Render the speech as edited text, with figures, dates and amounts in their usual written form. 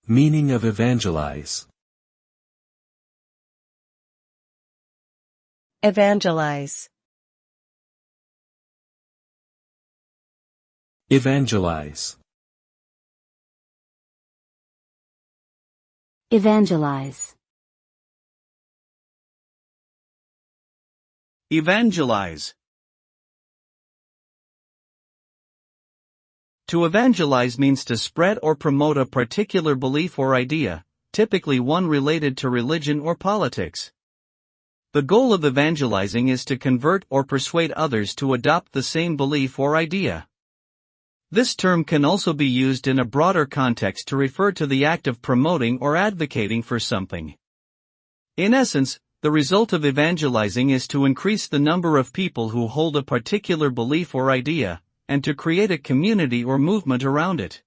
Meaning of evangelize. Evangelize. Evangelize. Evangelize. Evangelize. To evangelize means to spread or promote a particular belief or idea, typically one related to religion or politics. The goal of evangelizing is to convert or persuade others to adopt the same belief or idea. This term can also be used in a broader context to refer to the act of promoting or advocating for something. In essence, the result of evangelizing is to increase the number of people who hold a particular belief or idea, and to create a community or movement around it.